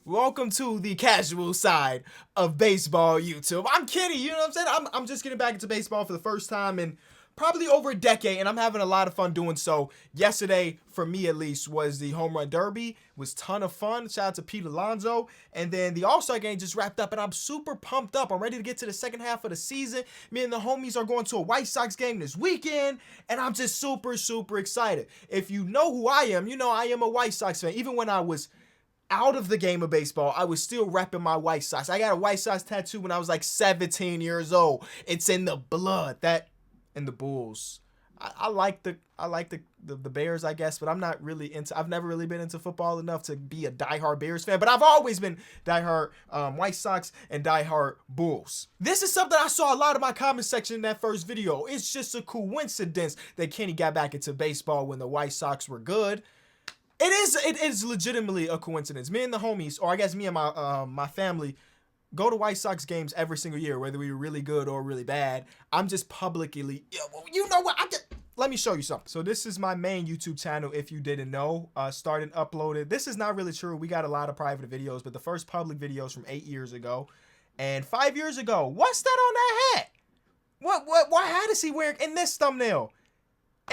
Welcome to the casual side of baseball YouTube. I'm Kenny, you know what I'm saying? I'm just getting back into baseball for the first time in probably over a decade, and I'm having a lot of fun doing so. Yesterday, for me at least, was the home run derby. It was a ton of fun. Shout out to Pete Alonso. And then the AllStar Game just wrapped up, and I'm super pumped up. I'm ready to get to the second half of the season. Me and the homies are going to a White Sox game this weekend, and I'm just super excited. If you know who I am, you know I am a White Sox fan. Even when I was out of the game of baseball, I was still repping my White Sox. I got a White Sox tattoo when I was like 17 years old. It's in the blood. That and the Bulls. I like the Bears, I guess, but I'm not really into. I've never really been into football enough to be a diehard Bears fan, but I've always been diehard White Sox and diehard Bulls. This is something I saw a lot of my comment section in that first video. It's just a coincidence that Kenny got back into baseball when the White Sox were good. It is legitimately a coincidence. Me and the homies, or I guess me and my family, go to White Sox games every single year, whether we were really good or really bad. I'm just publicly, you know what? Let me show you something. So this is my main YouTube channel, if you didn't know. Started uploaded. This is not really true. We got a lot of private videos, but the first public videos from 8 years ago and 5 years ago. What's that on that hat? What hat is he wearing in this thumbnail?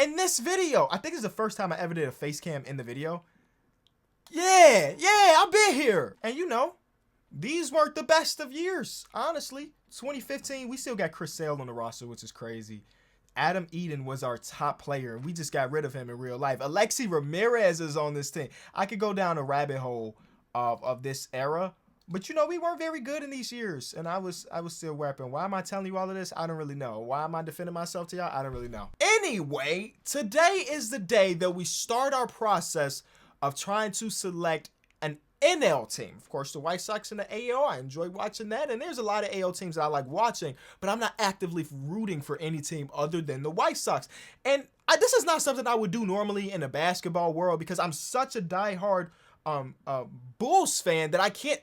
In this video, I think it's the first time I ever did a face cam in the video. Yeah, I've been here. And you know, these weren't the best of years, honestly. 2015, we still got Chris Sale on the roster, which is crazy. Adam Eden was our top player, and we just got rid of him in real life. Alexi Ramirez is on this team. I could go down a rabbit hole of this era. But you know, we weren't very good in these years, and I was still repping. Why am I telling you all of this? I don't really know. Why am I defending myself to y'all? I don't really know. Anyway, today is the day that we start our process of trying to select an NL team. Of course, the White Sox and the AL, I enjoy watching that, and there's a lot of AL teams that I like watching, but I'm not actively rooting for any team other than the White Sox. And this is not something I would do normally in the basketball world because I'm such a diehard Bulls fan that I can't.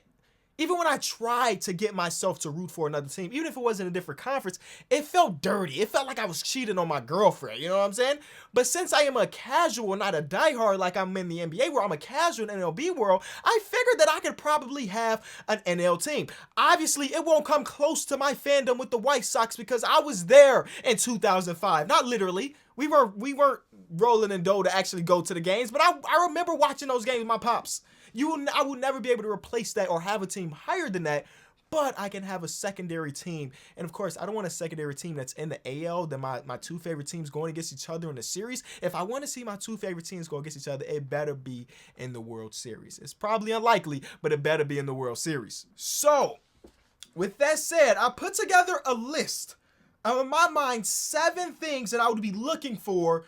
Even when I tried to get myself to root for another team, even if it wasn't a different conference, it felt dirty. It felt like I was cheating on my girlfriend, you know what I'm saying? But since I am a casual, not a diehard like I'm in the NBA, where I'm a casual in the MLB world, I figured that I could probably have an NL team. Obviously, it won't come close to my fandom with the White Sox because I was there in 2005. Not literally. We weren't rolling in dough to actually go to the games, but I remember watching those games with my pops. I will never be able to replace that or have a team higher than that, but I can have a secondary team. And of course, I don't want a secondary team that's in the AL, then my two favorite teams going against each other in the series. If I want to see my two favorite teams go against each other, it better be in the World Series. It's probably unlikely, but it better be in the World Series. So, with that said, I put together a list of, in my mind, 7 things that I would be looking for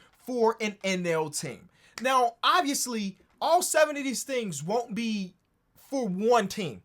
an NL team. Now, obviously, all 7 of these things won't be for one team.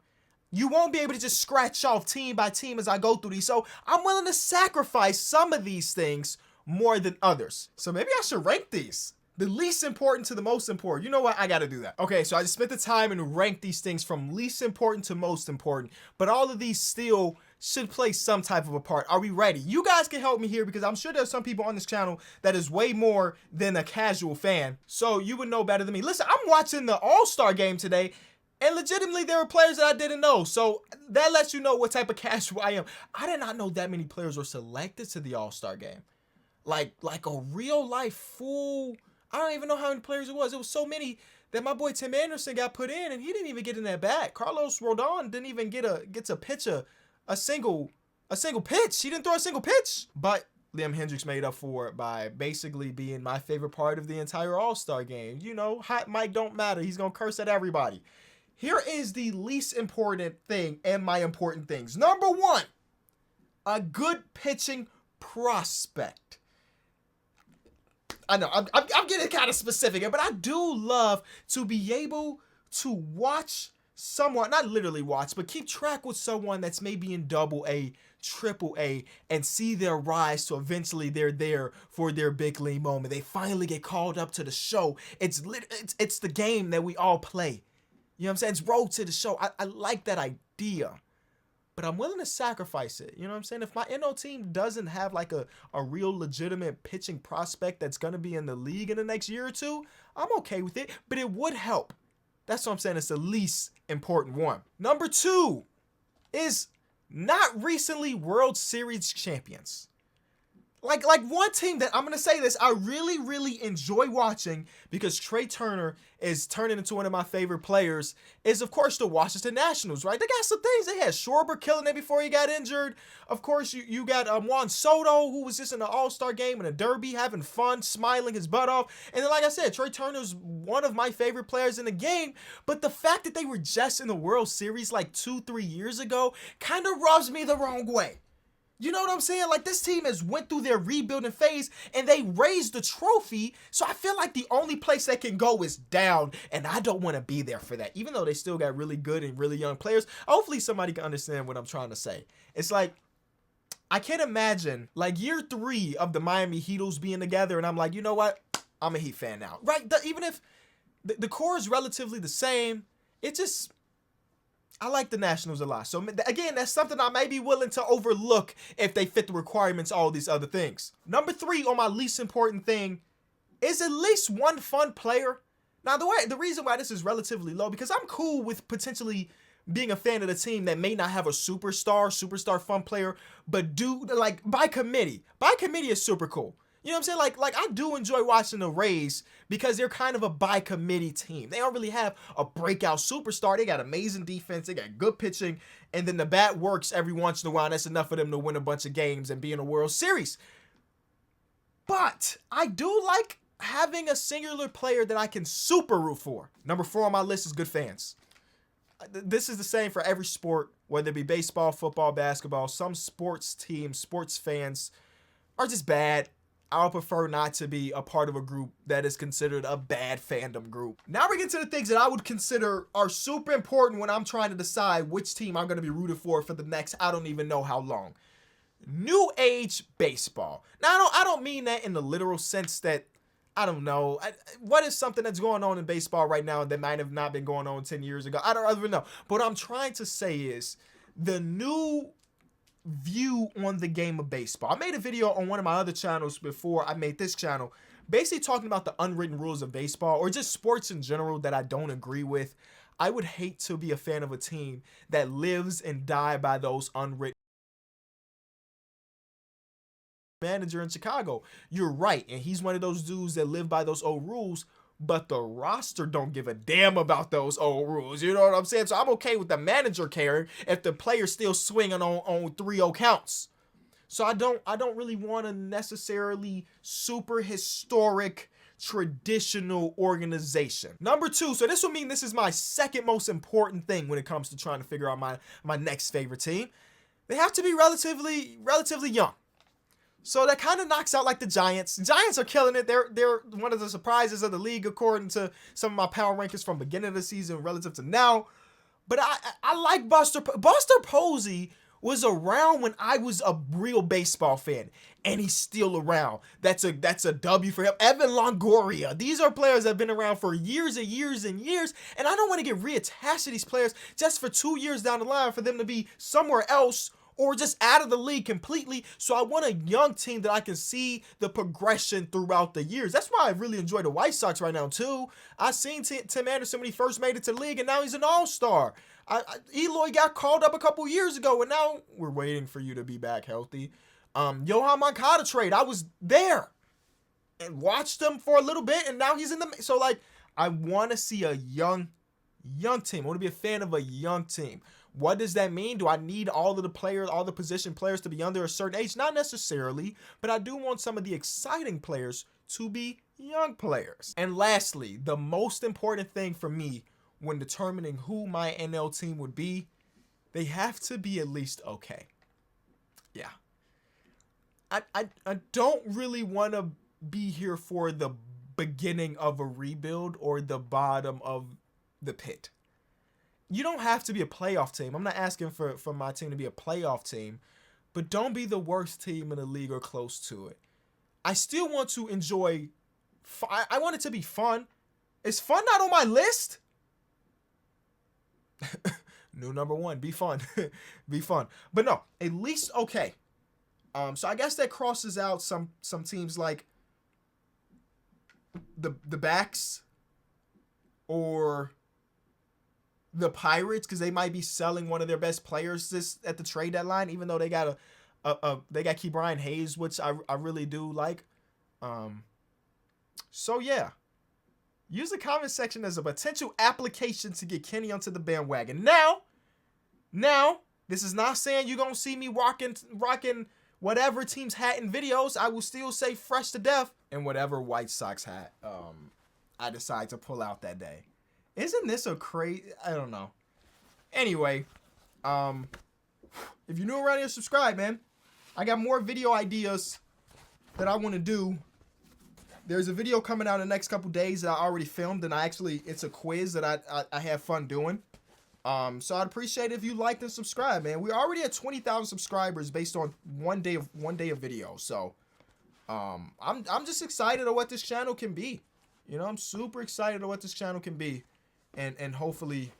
You won't be able to just scratch off team by team as I go through these. So I'm willing to sacrifice some of these things more than others. So maybe I should rank these. The least important to the most important. You know what? I got to do that. Okay, so I just spent the time and ranked these things from least important to most important. But all of these still should play some type of a part. Are we ready? You guys can help me here because I'm sure there's some people on this channel that is way more than a casual fan. So you would know better than me. Listen, I'm watching the All-Star Game today, and legitimately there were players that I didn't know. So that lets you know what type of casual I am. I did not know that many players were selected to the All-Star Game. Like a real life full... I don't even know how many players it was. It was so many that my boy Tim Anderson got put in, and he didn't even get in that bat. Carlos Rodon didn't even get to pitch a single pitch. He didn't throw a single pitch. But Liam Hendricks made up for it by basically being my favorite part of the entire All-Star Game. You know, hot mic don't matter. He's gonna curse at everybody. Here is the least important thing and my important things. Number 1, a good pitching prospect. I know, I'm getting kind of specific here, but I do love to be able to watch someone, not literally watch, but keep track with someone that's maybe in AA, AAA, and see their rise to eventually they're there for their big league moment. They finally get called up to the show. It's the game that we all play. You know what I'm saying? It's road to the show. I like that idea. But I'm willing to sacrifice it. You know what I'm saying? If my NL team doesn't have like a real legitimate pitching prospect that's going to be in the league in the next year or two, I'm okay with it. But it would help That's what I'm saying. It's the least important one. Number 2 is not recently World Series champions. Like one team that I'm going to say this, I really enjoy watching because Trey Turner is turning into one of my favorite players, is of course the Washington Nationals, right? They got some things. They had Schwarber killing it before he got injured. Of course, you got Juan Soto, who was just in the AllStar game and a derby, having fun, smiling his butt off. And then, like I said, Trey Turner's one of my favorite players in the game. But the fact that they were just in the World Series like 2-3 years ago kind of rubs me the wrong way. You know what I'm saying? Like, this team has went through their rebuilding phase and they raised the trophy. So I feel like the only place they can go is down. And I don't want to be there for that. Even though they still got really good and really young players. Hopefully somebody can understand what I'm trying to say. It's like, I can't imagine like year 3 of the Miami Heatles being together. And I'm like, you know what? I'm a Heat fan now. Right? Even if the core is relatively the same, it just... I like the Nationals a lot. So, again, that's something I may be willing to overlook if they fit the requirements, all these other things. Number 3 on my least important thing is at least one fun player. Now, the reason why this is relatively low, because I'm cool with potentially being a fan of the team that may not have a superstar fun player, but do, like, by committee. By committee is super cool. You know what I'm saying? Like I do enjoy watching the Rays because they're kind of a by committee team. They don't really have a breakout superstar. They got amazing defense. They got good pitching. And then the bat works every once in a while. That's enough for them to win a bunch of games and be in a World Series. But I do like having a singular player that I can super root for. Number 4 on my list is good fans. This is the same for every sport, whether it be baseball, football, basketball. Some sports teams, sports fans are just bad. I would prefer not to be a part of a group that is considered a bad fandom group. Now we get to the things that I would consider are super important when I'm trying to decide which team I'm going to be rooted for the next I don't even know how long. New age baseball. Now, I don't mean that in the literal sense that, I don't know, what is something that's going on in baseball right now that might have not been going on 10 years ago? I don't even know. But what I'm trying to say is the new view on the game of baseball. I made a video on one of my other channels before I made this channel, basically talking about the unwritten rules of baseball or just sports in general that I don't agree with. I would hate to be a fan of a team that lives and die by those unwritten manager in Chicago. You're right, and he's one of those dudes that live by those old rules, but the roster don't give a damn about those old rules. You know what I'm saying? So I'm okay with the manager caring if the player's still swinging on 3-0 counts. So I don't really want a necessarily super historic traditional organization. Number 2, so this will mean this is my second most important thing when it comes to trying to figure out my next favorite team. They have to be relatively young. So that kind of knocks out like the Giants. Giants are killing it. They're one of the surprises of the league according to some of my power rankings from beginning of the season relative to now. But I like Buster. Buster Posey was around when I was a real baseball fan, and he's still around. That's a W for him. Evan Longoria. These are players that have been around for years and years and years, and I don't want to get reattached to these players just for 2 years down the line for them to be somewhere else or just out of the league completely. So I want a young team that I can see the progression throughout the years. That's why I really enjoy the White Sox right now too. I seen Tim Anderson when he first made it to the league, and now he's an all-star. Eloy got called up a couple years ago, and now we're waiting for you to be back healthy. Yohan Moncada trade, I was there and watched him for a little bit, and now he's in the... So, like, I want to see a young team. I want to be a fan of a young team. What does that mean? Do I need all of the players, all the position players to be under a certain age? Not necessarily, but I do want some of the exciting players to be young players. And lastly, the most important thing for me when determining who my NL team would be, they have to be at least okay. Yeah. I don't really want to be here for the beginning of a rebuild or the bottom of the pit. You don't have to be a playoff team. I'm not asking for my team to be a playoff team, but don't be the worst team in the league or close to it. I still want to enjoy. I want it to be fun. Is fun not on my list? New number 1, be fun. Be fun. But no, at least okay. So I guess that crosses out some teams like the backs or the Pirates because they might be selling one of their best players this at the trade deadline, even though they got they got Key Brian Hayes, which I really do like. So yeah, use the comment section as a potential application to get Kenny onto the bandwagon. Now, this is not saying you're gonna see me rocking whatever team's hat in videos. I will still say fresh to death in whatever White Sox hat I decide to pull out that day. Isn't this a crazy? I don't know. Anyway, if you're new around here, subscribe, man. I got more video ideas that I want to do. There's a video coming out in the next couple days that I already filmed, and it's a quiz that I have fun doing. So I'd appreciate it if you liked and subscribe, man. We're already at 20,000 subscribers based on one day of video. So I'm just excited of what this channel can be. You know, I'm super excited of what this channel can be, and hopefully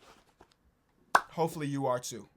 you are too.